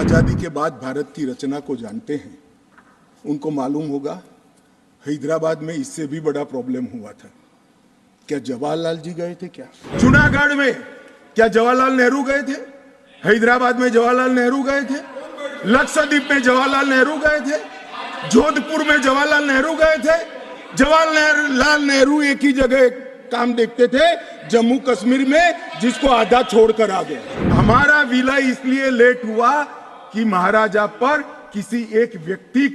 आज़ादी के बाद भारत की रचना को जानते हैं उनको मालूम होगा हैदराबाद में इससे भी बड़ा प्रॉब्लम हुआ था। क्या जवाहरलाल जी गए थे? क्या जूनागढ़ में क्या जवाहरलाल नेहरू गए थे? हैदराबाद में जवाहरलाल नेहरू गए थे? लक्षद्वीप में जवाहरलाल नेहरू गए थे? जोधपुर में जवाहरलाल नेहरू गए थे? जवाहरलाल नेहरू एक ही जगह काम देखते थे, जम्मू कश्मीर में, जिसको आधा छोड़कर आ गए। हमारा विलय इसलिए लेट हुआ कि महाराजा पर किसी एक व्यक्ति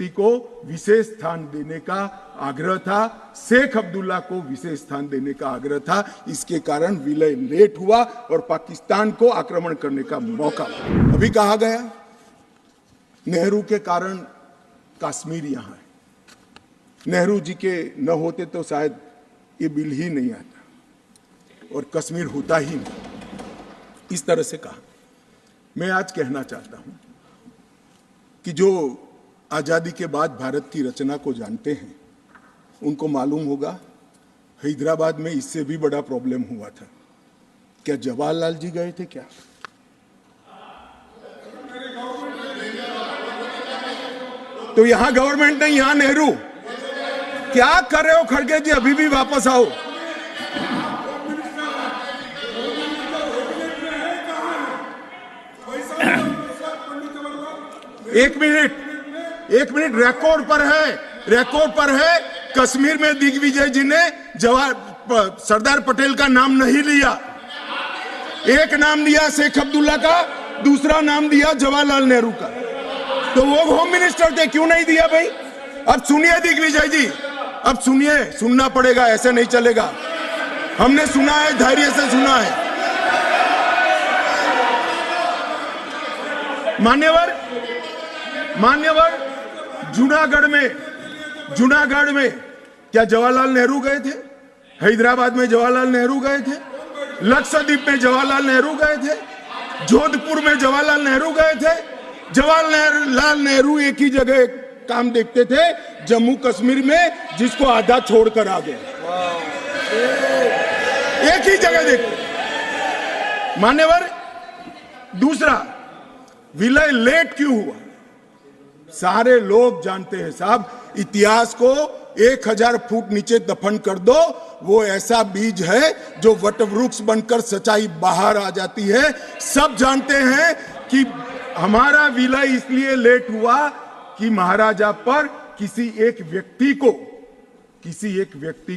को विशेष स्थान देने का आग्रह था, शेख अब्दुल्ला को विशेष स्थान देने का आग्रह था। इसके कारण विलय लेट हुआ और पाकिस्तान को आक्रमण करने का मौका। अभी कहा गया नेहरू के कारण कश्मीर यहां है, नेहरू जी के न होते तो शायद ये बिल ही नहीं आता और कश्मीर होता ही नहीं। इस तरह से कहा। मैं आज कहना चाहता हूं कि जो आज़ादी के बाद भारत की रचना को जानते हैं उनको मालूम होगा हैदराबाद में इससे भी बड़ा प्रॉब्लम हुआ था। क्या जवाहरलाल जी गए थे? क्या तो यहां गवर्नमेंट नहीं, यहां नेहरू। क्या कर रहे हो खड़गे जी? अभी भी वापस आओ। एक मिनट रिकॉर्ड पर है। कश्मीर में दिग्विजय जी ने सरदार पटेल का नाम नहीं लिया। एक नाम दिया शेख अब्दुल्ला का, दूसरा नाम दिया जवाहरलाल नेहरू का। तो वो होम मिनिस्टर थे, क्यों नहीं दिया भाई? अब सुनिए दिग्विजय जी, अब सुनिए, सुनना पड़ेगा, ऐसे नहीं चलेगा। हमने सुना है, धैर्य से सुना है। मान्यवर जूनागढ़ में क्या जवाहरलाल नेहरू गए थे? हैदराबाद में जवाहरलाल नेहरू गए थे? लक्षद्वीप में जवाहरलाल नेहरू गए थे? जोधपुर में जवाहरलाल नेहरू गए थे? जवाहरलाल नेहरू एक ही जगह काम देखते थे, जम्मू कश्मीर में, जिसको आधा छोड़कर आ गए। एक ही जगह देखते। मान्यवर, दूसरा, विलय लेट क्यों हुआ? सारे लोग जानते हैं साहब, इतिहास को 1000 फुट नीचे दफन कर दो, वो ऐसा बीज है जो वटवृक्ष बनकर सच्चाई बाहर आ जाती है। सब जानते हैं कि हमारा विलय इसलिए लेट हुआ कि महाराजा पर किसी एक व्यक्ति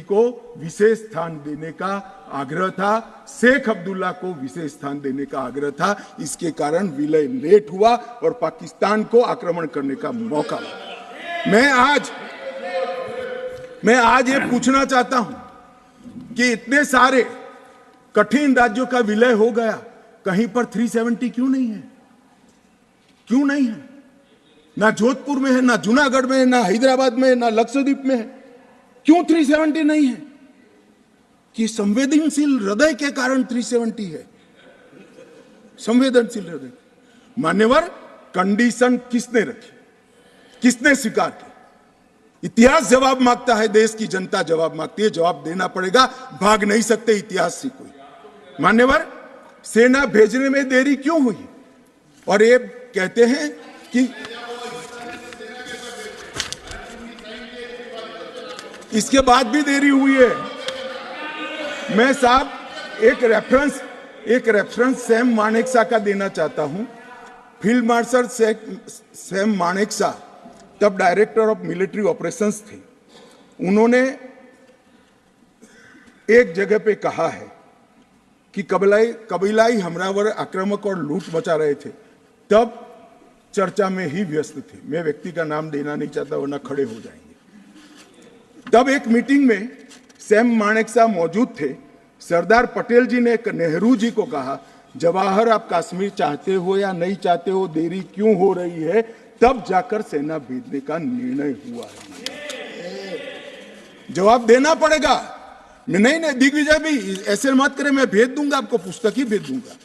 को विशेष स्थान देने का आग्रह था, शेख अब्दुल्ला को विशेष स्थान देने का आग्रह था। इसके कारण विलय लेट हुआ और पाकिस्तान को आक्रमण करने का मौका। मैं आज ये पूछना चाहता हूं कि इतने सारे कठिन राज्यों का विलय हो गया, कहीं पर 370 क्यों नहीं है? क्यों नहीं है? ना जोधपुर में है, ना जूनागढ़ में है, ना हैदराबाद में है, ना लक्षद्वीप में है। क्यों 370 नहीं है? कि संवेदनशील हृदय के कारण 370 है। संवेदनशील हृदय। मान्यवर, कंडीशन किसने रखी? किसने स्वीकार की? इतिहास जवाब मांगता है, देश की जनता जवाब मांगती है। जवाब देना पड़ेगा, भाग नहीं सकते इतिहास से कोई। मान्यवर, सेना भेजने में देरी क्यों हुई? और ये कहते हैं कि इसके बाद भी देरी हुई है। मैं साहब एक रेफरेंस सैम मानेकशॉ का देना चाहता हूं। फील्ड मार्शल सैम मानेकशॉ तब डायरेक्टर ऑफ मिलिट्री ऑपरेशंस थे। उन्होंने एक जगह पे कहा है कि कबीलाई हमलावर आक्रामक और लूट मचा रहे थे, तब चर्चा में ही व्यस्त थे। मैं व्यक्ति का नाम देना नहीं चाहता वरना खड़े हो जाएंगे। तब एक मीटिंग में सैम मानेकशॉ मौजूद थे। सरदार पटेल जी ने नेहरू जी को कहा, जवाहर, आप कश्मीर चाहते हो या नहीं चाहते हो, देरी क्यों हो रही है? तब जाकर सेना भेजने का निर्णय हुआ है। जवाब देना पड़ेगा। नहीं, दिग्विजय भी ऐसे मत करें, मैं भेज दूंगा आपको, पुस्तक ही भेज दूंगा।